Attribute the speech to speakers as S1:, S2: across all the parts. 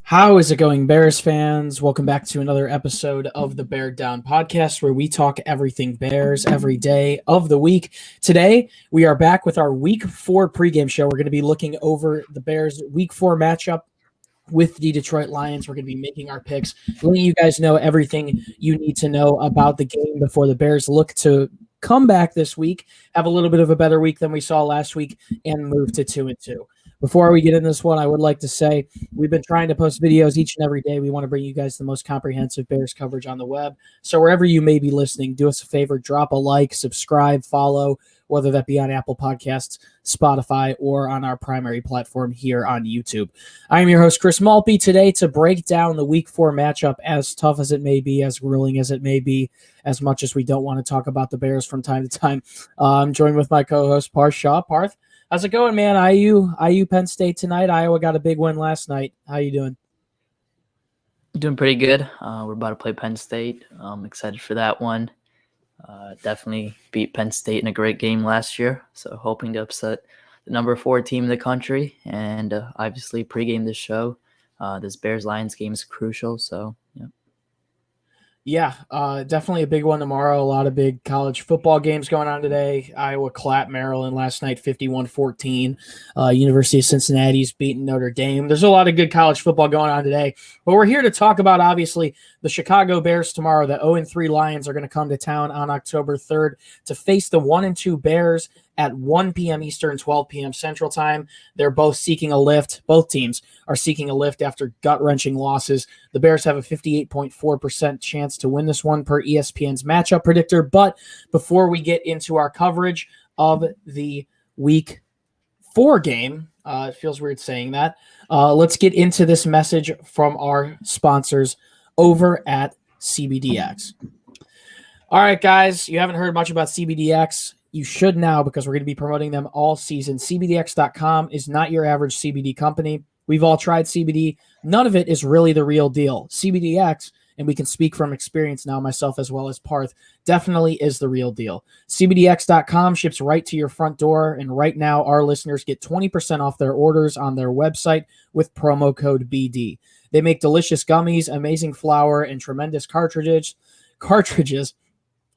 S1: How is it going, Bears fans? Welcome back to another episode of the Bear Down podcast, where we talk everything Bears every day of the week. Today, we are back with our Week 4 pregame show. We're going to be looking over the Bears' Week 4 matchup with the Detroit Lions. We're going to be making our picks, letting you guys know everything you need to know about the game before the Bears look to come back this week, have a little bit of a better week than we saw last week, and move to 2-2. Before we get in this one, I would like to say we've been trying to post videos each and every day. We want to bring you guys the most comprehensive Bears coverage on the web. So wherever you may be listening, do us a favor, drop a like, subscribe, follow, whether that be on Apple Podcasts, Spotify, or on our primary platform here on YouTube. I am your host, Chris Malpe, today to break down the Week 4 matchup, as tough as it may be, as grueling as it may be, as much as we don't want to talk about the Bears from time to time. I'm joined with my co-host, Parth Shaw. Parth, how's it going, man? IU Penn State tonight. Iowa got a big win last night. How you doing?
S2: Doing pretty good. We're about to play Penn State. I'm excited for that one. Definitely beat Penn State in a great game last year, so hoping to upset the number 4 team in the country, and obviously pregame this show. This Bears-Lions game is crucial, so yeah.
S1: Yeah, definitely a big one tomorrow. A lot of big college football games going on today. Iowa clapped Maryland last night, 51-14. University of Cincinnati's beating Notre Dame. There's a lot of good college football going on today. But we're here to talk about, obviously, the Chicago Bears tomorrow. The 0-3 Lions are going to come to town on October 3rd to face the 1-2 Bears at 1 p.m. Eastern, 12 p.m. Central Time. They're both seeking a lift. Both teams are seeking a lift after gut-wrenching losses. The Bears have a 58.4% chance to win this one per ESPN's matchup predictor. But before we get into our coverage of the Week 4 game, it feels weird saying that, let's get into this message from our sponsors over at CBDX. All right, guys, you haven't heard much about CBDX. You should now, because we're going to be promoting them all season. CBDX.com is not your average CBD company. We've all tried CBD. None of it is really the real deal. CBDX, and we can speak from experience now, myself as well as Parth, definitely is the real deal. CBDX.com ships right to your front door, and right now our listeners get 20% off their orders on their website with promo code BD. They make delicious gummies, amazing flour, and tremendous cartridges.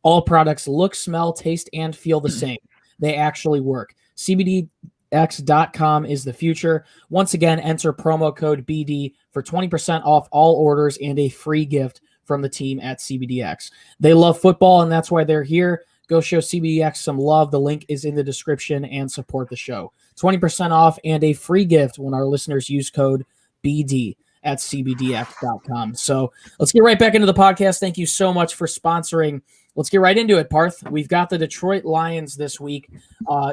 S1: All products look, smell, taste, and feel the same. They actually work. CBDX.com is the future. Once again, enter promo code BD for 20% off all orders and a free gift from the team at CBDX. They love football, and that's why they're here. Go show CBDX some love. The link is in the description, and support the show. 20% off and a free gift when our listeners use code BD at CBDX.com. So let's get right back into the podcast. Thank you so much for sponsoring. Let's get right into it, Parth. We've got the Detroit Lions this week.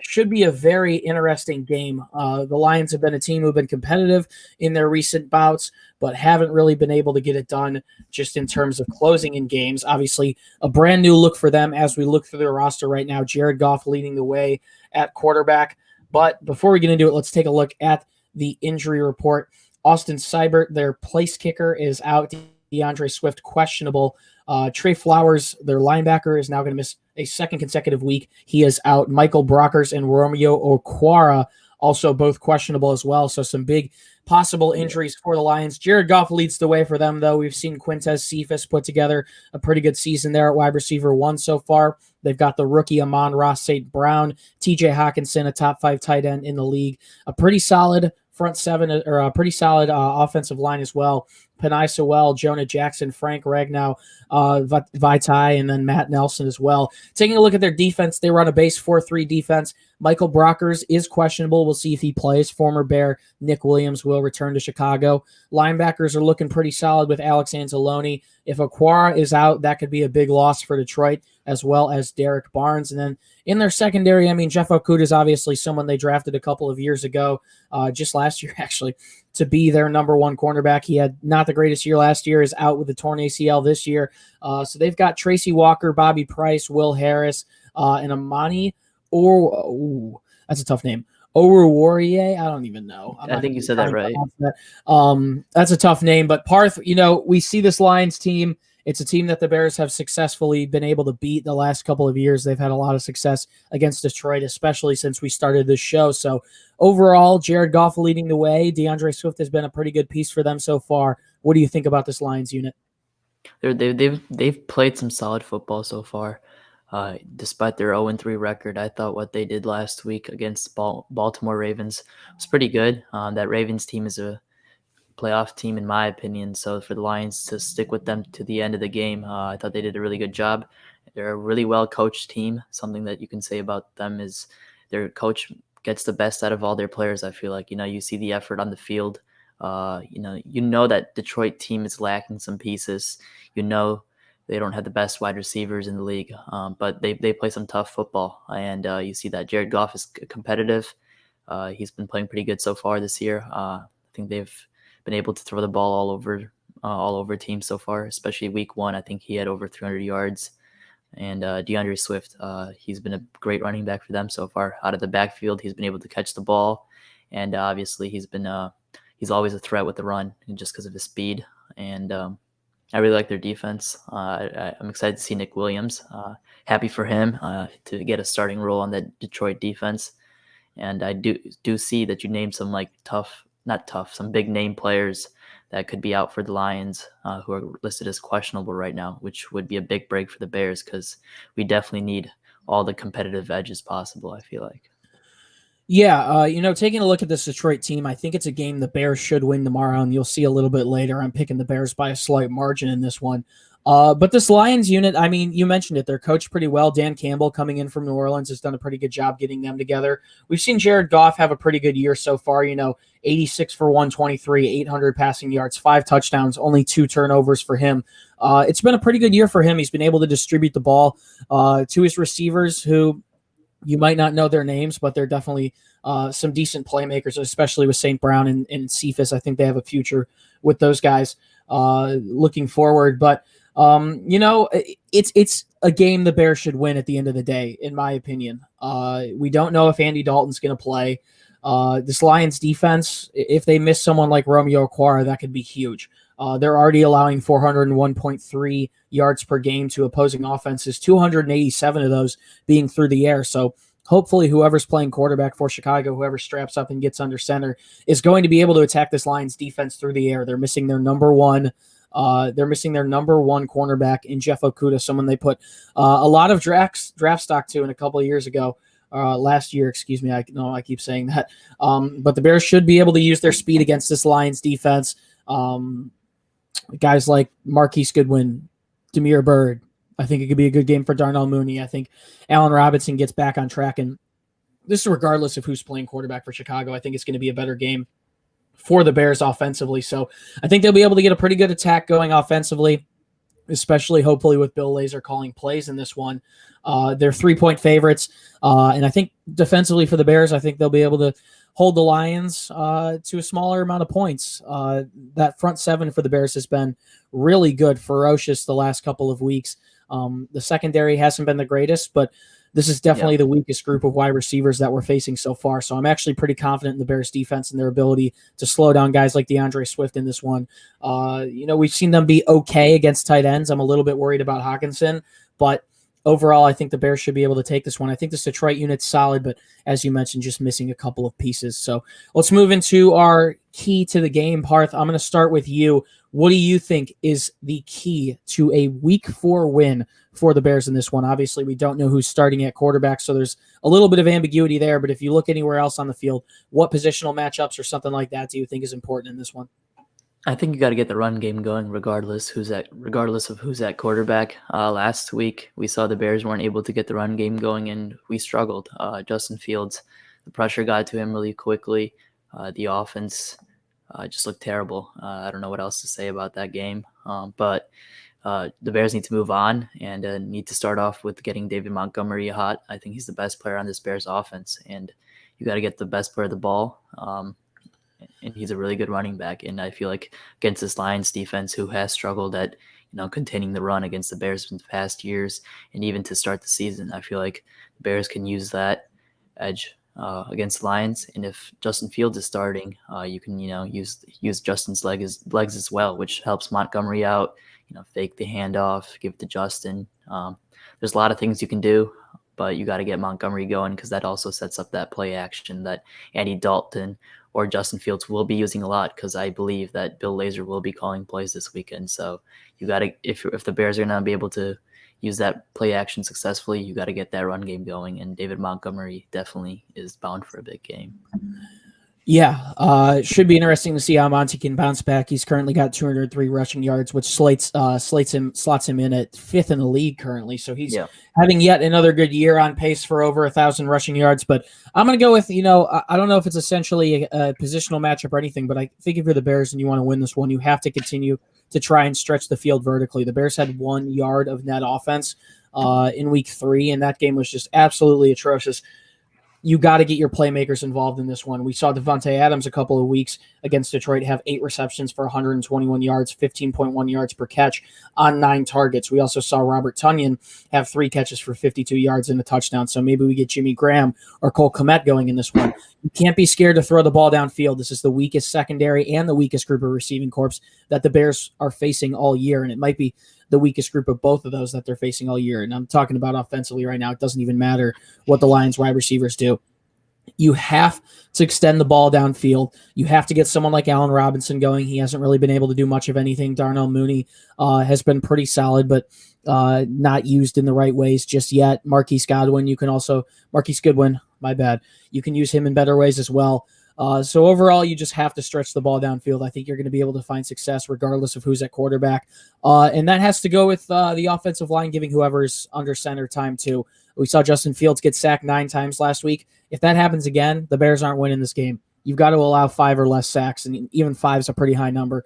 S1: Should be a very interesting game. The Lions have been a team who've been competitive in their recent bouts, but haven't really been able to get it done just in terms of closing in games. Obviously, a brand new look for them as we look through their roster right now. Jared Goff leading the way at quarterback. But before we get into it, let's take a look at the injury report. Austin Seibert, their place kicker, is out. DeAndre Swift, questionable. Trey Flowers, their linebacker, is now going to miss a second consecutive week. He is out. Michael Brockers and Romeo Okwara, also both questionable as well. So some big possible injuries for the Lions. Jared Goff leads the way for them, though. We've seen Quintez Cephas put together a pretty good season there at wide receiver 1 so far. They've got the rookie Amon-Ra St. Brown, TJ Hawkinson, a top 5 tight end in the league. A pretty solid front seven, or a pretty solid offensive line as well. Penei Sewell, Jonah Jackson, Frank Ragnow, Vaitai, and then Matt Nelson as well. Taking a look at their defense, they run a base 4-3 defense. Michael Brockers is questionable. We'll see if he plays. Former Bear Nick Williams will return to Chicago. Linebackers are looking pretty solid with Alex Anzalone. If Okwara is out, that could be a big loss for Detroit, as well as Derek Barnes. And then in their secondary, I mean, Jeff Okudah is obviously someone they drafted a couple of years ago, just last year actually, to be their number 1 cornerback. He had not the greatest year last year, is out with the torn ACL this year. So they've got Tracy Walker, Bobby Price, Will Harris, and Amani, that's a tough name. Oruwariye, I don't even know.
S2: I think you said that right.
S1: That's a tough name, but Parth, we see this Lions team. It's a team that the Bears have successfully been able to beat the last couple of years. They've had a lot of success against Detroit, especially since we started this show. So overall, Jared Goff leading the way. DeAndre Swift has been a pretty good piece for them so far. What do you think about this Lions unit?
S2: They've played some solid football so far. Despite their 0-3 record, I thought what they did last week against Baltimore Ravens was pretty good. That Ravens team is a playoff team, in my opinion. So for the Lions to stick with them to the end of the game, I thought they did a really good job. They're a really well-coached team. Something that you can say about them is their coach gets the best out of all their players. I feel like, you see the effort on the field. That Detroit team is lacking some pieces. They don't have the best wide receivers in the league, but they play some tough football. And you see that Jared Goff is competitive. He's been playing pretty good so far this year. I think they've been able to throw the ball all over teams so far, especially week 1. I think he had over 300 yards. And DeAndre Swift, he's been a great running back for them so far. Out of the backfield, he's been able to catch the ball. And obviously he's always a threat with the run just because of his speed. And I really like their defense. I'm excited to see Nick Williams. Happy for him to get a starting role on that Detroit defense. And I do see that you named some some big name players that could be out for the Lions who are listed as questionable right now, which would be a big break for the Bears because we definitely need all the competitive edges possible, I feel like.
S1: Yeah, taking a look at this Detroit team, I think it's a game the Bears should win tomorrow, and you'll see a little bit later. I'm picking the Bears by a slight margin in this one. But this Lions unit, I mean, you mentioned it. They're coached pretty well. Dan Campbell coming in from New Orleans has done a pretty good job getting them together. We've seen Jared Goff have a pretty good year so far, 86 for 123, 800 passing yards, 5 touchdowns, only 2 turnovers for him. It's been a pretty good year for him. He's been able to distribute the ball to his receivers who you might not know their names, but they're definitely some decent playmakers, especially with St. Brown and Cephas. I think they have a future with those guys looking forward. But, it's a game the Bears should win at the end of the day, in my opinion. We don't know if Andy Dalton's going to play. This Lions defense, if they miss someone like Romeo Okwara, that could be huge. They're already allowing 401.3 yards per game to opposing offenses, 287 of those being through the air. So hopefully whoever's playing quarterback for Chicago, whoever straps up and gets under center, is going to be able to attack this Lions defense through the air. They're missing their number one. Cornerback in Jeff Okudah, someone they put a lot of draft stock to in a couple of years ago. Last year, excuse me. I keep saying that. But the Bears should be able to use their speed against this Lions defense. Guys like Marquise Goodwin, Damiere Byrd. I think it could be a good game for Darnell Mooney. I think Allen Robinson gets back on track. And this is regardless of who's playing quarterback for Chicago. I think it's going to be a better game for the Bears offensively. So I think they'll be able to get a pretty good attack going offensively, especially hopefully with Bill Lazor calling plays in this one. They're 3-point favorites. And I think defensively for the Bears, I think they'll be able to hold the Lions to a smaller amount of points. That front seven for the Bears has been really good, ferocious the last couple of weeks. The secondary hasn't been the greatest, but this is definitely the weakest group of wide receivers that we're facing so far. So I'm actually pretty confident in the Bears defense and their ability to slow down guys like DeAndre Swift in this one. We've seen them be okay against tight ends. I'm a little bit worried about Hawkinson, but overall, I think the Bears should be able to take this one. I think this Detroit unit's solid, but as you mentioned, just missing a couple of pieces. So let's move into our key to the game, Parth. I'm going to start with you. What do you think is the key to a Week 4 win for the Bears in this one? Obviously, we don't know who's starting at quarterback, so there's a little bit of ambiguity there. But if you look anywhere else on the field, what positional matchups or something like that do you think is important in this one?
S2: I think you got to get the run game going, regardless of who's at quarterback. Last week we saw the Bears weren't able to get the run game going, and we struggled. Justin Fields, the pressure got to him really quickly. The offense just looked terrible. I don't know what else to say about that game, but the Bears need to move on and need to start off with getting David Montgomery hot. I think he's the best player on this Bears offense, and you got to get the best player of the ball. And he's a really good running back. And I feel like against this Lions defense, who has struggled at, containing the run against the Bears in the past years, and even to start the season, I feel like the Bears can use that edge against the Lions. And if Justin Fields is starting, you can use Justin's legs as well, which helps Montgomery out. Fake the handoff, give it to Justin. There's a lot of things you can do, but you got to get Montgomery going because that also sets up that play action that Andy Dalton or Justin Fields will be using a lot, because I believe that Bill Lazor will be calling plays this weekend. So you got to, if the Bears are going to be able to use that play action successfully, you got to get that run game going. And David Montgomery definitely is bound for a big game.
S1: Yeah, it should be interesting to see how Monty can bounce back. He's currently got 203 rushing yards, which slots him in at 5th in the league currently. So he's having yet another good year, on pace for over 1,000 rushing yards. But I'm going to go with, I don't know if it's essentially a positional matchup or anything, but I think if you're the Bears and you want to win this one, you have to continue to try and stretch the field vertically. The Bears had 1 yard of net offense in week 3, and that game was just absolutely atrocious. You got to get your playmakers involved in this one. We saw Devontae Adams a couple of weeks against Detroit have 8 receptions for 121 yards, 15.1 yards per catch on 9 targets. We also saw Robert Tonyan have 3 catches for 52 yards and a touchdown. So maybe we get Jimmy Graham or Cole Kmet going in this one. You can't be scared to throw the ball downfield. This is the weakest secondary and the weakest group of receiving corps that the Bears are facing all year, and it might be the weakest group of both of those that they're facing all year. And I'm talking about offensively right now. It doesn't even matter what the Lions wide receivers do. You have to extend the ball downfield. You have to get someone like Allen Robinson going. He hasn't really been able to do much of anything. Darnell Mooney has been pretty solid, but not used in the right ways just yet. Marquise Goodwin, my bad. You can use him in better ways as well. So overall, you just have to stretch the ball downfield. I think you're going to be able to find success regardless of who's at quarterback. And that has to go with the offensive line giving whoever's under center time too. We saw Justin Fields get sacked 9 times last week. If that happens again, the Bears aren't winning this game. You've got to allow 5 or less sacks, and even 5 is a pretty high number.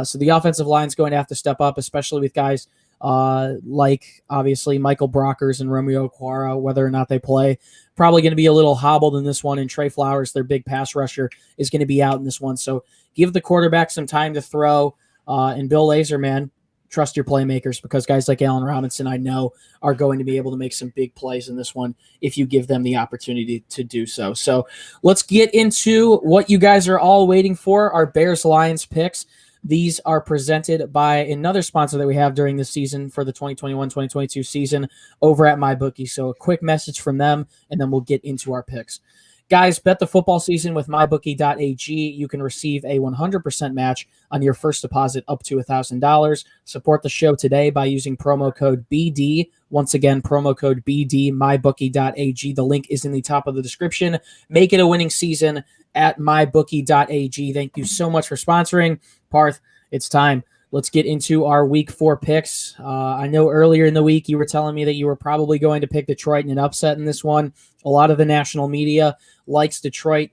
S1: So the offensive line's going to have to step up, especially with guys like, obviously, Michael Brockers and Romeo Okwara, whether or not they play. Probably going to be a little hobbled in this one, and Trey Flowers, their big pass rusher, is going to be out in this one. So give the quarterback some time to throw. And Bill Lazor, man, trust your playmakers, because guys like Allen Robinson, I know, are going to be able to make some big plays in this one if you give them the opportunity to do so. So let's get into what you guys are all waiting for, our Bears-Lions picks. These are presented by another sponsor that we have during the season for the 2021-2022 season over at MyBookie. So a quick message from them, and then we'll get into our picks. Guys, bet the football season with mybookie.ag. You can receive a 100% match on your first deposit up to $1,000. Support the show today by using promo code BD. Once again, promo code BD, mybookie.ag. The link is in the top of the description. Make it a winning season at mybookie.ag. Thank you so much for sponsoring. Parth, it's time. Let's get into our Week 4 picks. I know earlier in the week you were telling me that you were probably going to pick Detroit in an upset in this one. A lot of the national media likes Detroit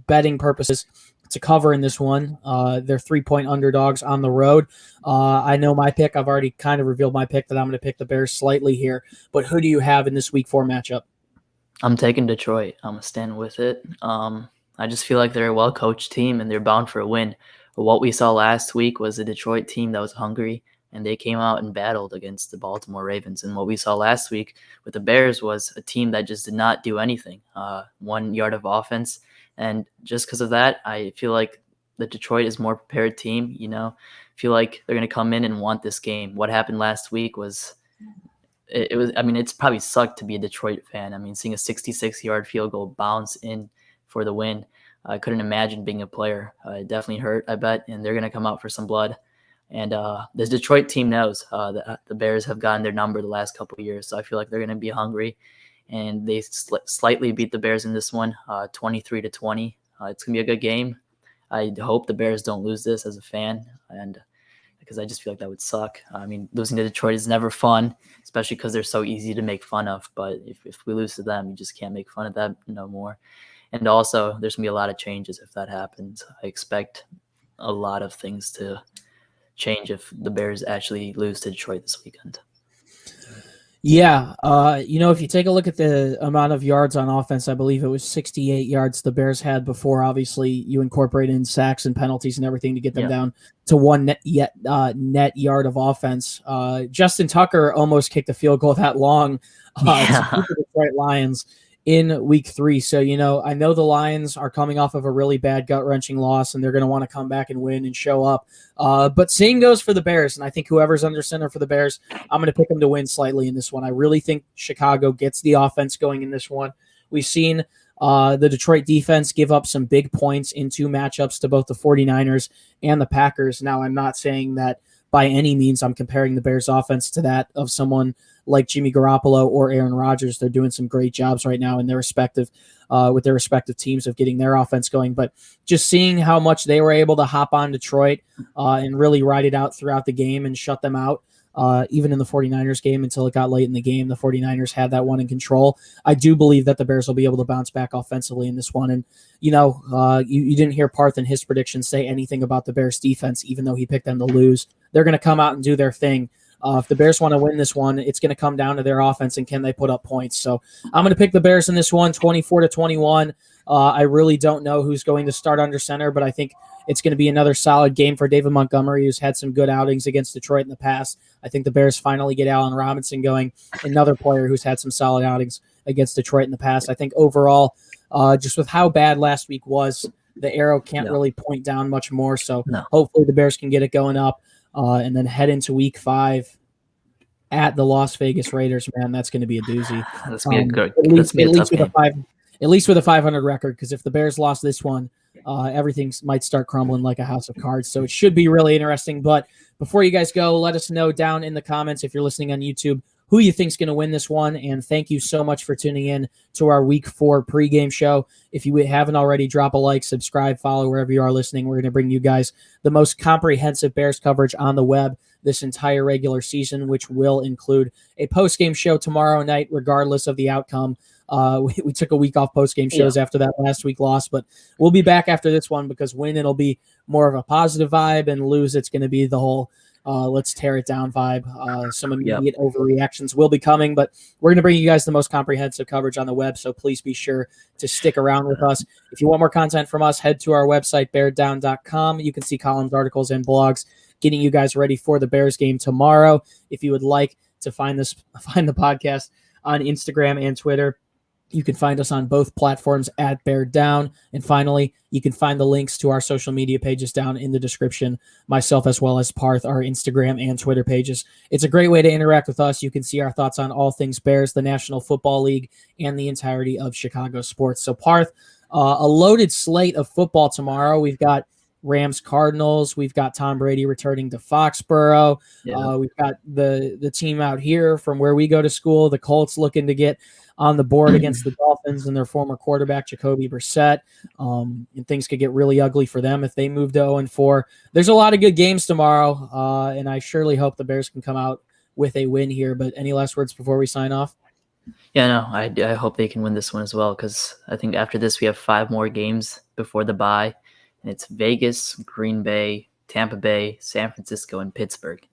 S1: betting purposes to cover in this one. They're 3-point underdogs on the road. I know my pick. I've already kind of revealed my pick that I'm going to pick the Bears slightly here. But who do you have in this Week 4 matchup?
S2: I'm taking Detroit. I'm going to stand with it. I just feel like they're a well-coached team, and they're bound for a win. But what we saw last week was a Detroit team that was hungry, and they came out and battled against the Baltimore Ravens. And what we saw last week with the Bears was a team that just did not do anything. 1 yard of offense. And just because of that, I feel like the Detroit is a more prepared team. I feel like they're going to come in and want this game. What happened last week was it's probably sucked to be a Detroit fan. Seeing a 66-yard field goal bounce in for the win. I couldn't imagine being a player. It definitely hurt, I bet, and they're going to come out for some blood. And this Detroit team knows that the Bears have gotten their number the last couple of years, so I feel like they're going to be hungry. And they slightly beat the Bears in this one, 23-20. It's going to be a good game. I hope the Bears don't lose this as a fan, and because I just feel like that would suck. Losing to Detroit is never fun, especially because they're so easy to make fun of. But if we lose to them, you just can't make fun of that no more. And also, there's going to be a lot of changes if that happens. I expect a lot of things to change if the Bears actually lose to Detroit this weekend.
S1: Yeah. If you take a look at the amount of yards on offense, I believe it was 68 yards the Bears had before. Obviously, you incorporate in sacks and penalties and everything to get them down to 1 net yard of offense. Justin Tucker almost kicked a field goal that long to beat the Detroit Lions in week 3. So, I know the Lions are coming off of a really bad gut-wrenching loss, and they're going to want to come back and win and show up. But same goes for the Bears, and I think whoever's under center for the Bears, I'm going to pick them to win slightly in this one. I really think Chicago gets the offense going in this one. We've seen the Detroit defense give up some big points in 2 matchups to both the 49ers and the Packers. Now, I'm not saying that by any means I'm comparing the Bears offense to that of someone like Jimmy Garoppolo or Aaron Rodgers. They're doing some great jobs right now in their respective with their respective teams of getting their offense going. But just seeing how much they were able to hop on Detroit and really ride it out throughout the game and shut them out, even in the 49ers game until it got late in the game. The 49ers had that one in control. I do believe that the Bears will be able to bounce back offensively in this one. And, you didn't hear Parth in his predictions say anything about the Bears defense, even though he picked them to lose. They're going to come out and do their thing. If the Bears want to win this one, it's going to come down to their offense and can they put up points. So I'm going to pick the Bears in this one, 24-21. I really don't know who's going to start under center, but I think it's going to be another solid game for David Montgomery, who's had some good outings against Detroit in the past. I think the Bears finally get Allen Robinson going, another player who's had some solid outings against Detroit in the past. I think overall, just with how bad last week was, the arrow can't really point down much more. So hopefully the Bears can get it going up. And then head into week 5 at the Las Vegas Raiders. Man, that's going to be a doozy.
S2: That's going to be a good.
S1: At least with a 500 record, because if the Bears lost this one, everything might start crumbling like a house of cards. So it should be really interesting. But before you guys go, let us know down in the comments if you're listening on YouTube who you think's going to win this one. And thank you so much for tuning in to our Week 4 pregame show. If you haven't already, drop a like, subscribe, follow wherever you are listening. We're going to bring you guys the most comprehensive Bears coverage on the web this entire regular season, which will include a postgame show tomorrow night, regardless of the outcome. We took a week off postgame shows after that last week loss, but we'll be back after this one because win, it'll be more of a positive vibe, and lose, it's going to be the whole let's tear it down vibe. Some immediate overreactions will be coming, but we're going to bring you guys the most comprehensive coverage on the web, so please be sure to stick around with us. If you want more content from us, head to our website, beardown.com. You can see columns, articles, and blogs getting you guys ready for the Bears game tomorrow. If you would like to find the podcast on Instagram and Twitter, you can find us on both platforms at Bear Down. And finally, you can find the links to our social media pages down in the description, myself as well as Parth, our Instagram and Twitter pages. It's a great way to interact with us. You can see our thoughts on all things Bears, the National Football League, and the entirety of Chicago sports. So Parth, a loaded slate of football tomorrow. We've got Rams Cardinals. We've got Tom Brady returning to Foxborough. We've got the team out here from where we go to school, the Colts, looking to get on the board against the Dolphins and their former quarterback, Jacoby Brissett. And things could get really ugly for them if they move to 0-4. There's a lot of good games tomorrow, and I surely hope the Bears can come out with a win here. But any last words before we sign off?
S2: Yeah, no, I hope they can win this one as well, because I think after this we have 5 more games before the bye. And it's Vegas, Green Bay, Tampa Bay, San Francisco, and Pittsburgh.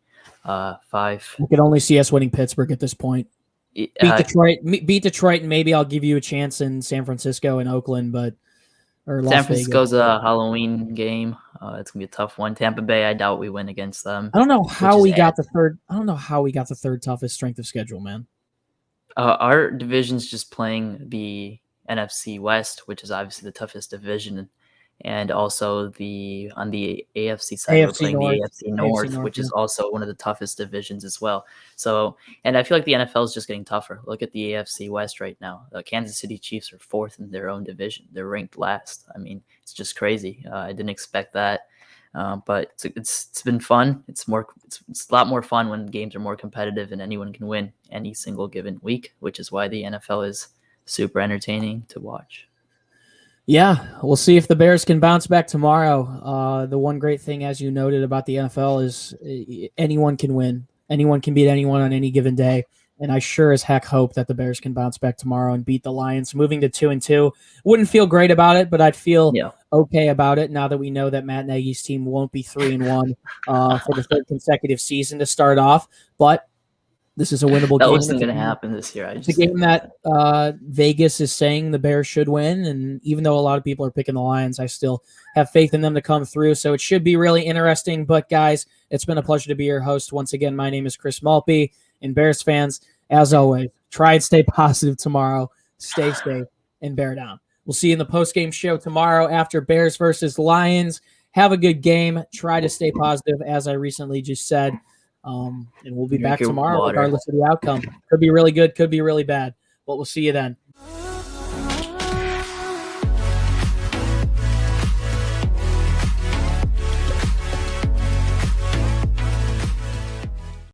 S2: 5.
S1: You can only see us winning Pittsburgh at this point. Beat Detroit, and maybe I'll give you a chance in San Francisco and Oakland, or Las
S2: San Francisco's
S1: Vegas.
S2: A Halloween game. It's gonna be a tough one. Tampa Bay, I doubt we win against them.
S1: I don't know how we got the third. I don't know how we got the third toughest strength of schedule, man.
S2: Our division's just playing the NFC West, which is obviously the toughest division. And also on the AFC side, we're playing the AFC North, which is also one of the toughest divisions as well. So, and I feel like the NFL is just getting tougher. Look at the AFC West right now. The Kansas City Chiefs are 4th in their own division. They're ranked last. I mean, it's just crazy. I didn't expect that, but it's been fun. It's a lot more fun when games are more competitive and anyone can win any single given week, which is why the NFL is super entertaining to watch.
S1: Yeah, we'll see if the Bears can bounce back tomorrow. The one great thing, as you noted, about the NFL is anyone can win. Anyone can beat anyone on any given day. And I sure as heck hope that the Bears can bounce back tomorrow and beat the Lions. Moving to 2-2, wouldn't feel great about it, but I'd feel okay about it now that we know that Matt Nagy's team won't be 3-1 for the 3rd consecutive season to start off. But this is a winnable game.
S2: That wasn't going to happen this year.
S1: It's a game that Vegas is saying the Bears should win, and even though a lot of people are picking the Lions, I still have faith in them to come through, so it should be really interesting. But, guys, it's been a pleasure to be your host. Once again, my name is Chris Malpe, and Bears fans, as always, try and stay positive tomorrow. Stay safe and bear down. We'll see you in the post-game show tomorrow after Bears versus Lions. Have a good game. Try to stay positive, as I recently just said. And we'll be
S2: Drink
S1: back
S2: your
S1: tomorrow,
S2: water.
S1: regardless of the outcome. Could be really good, could be really bad. But we'll see you then.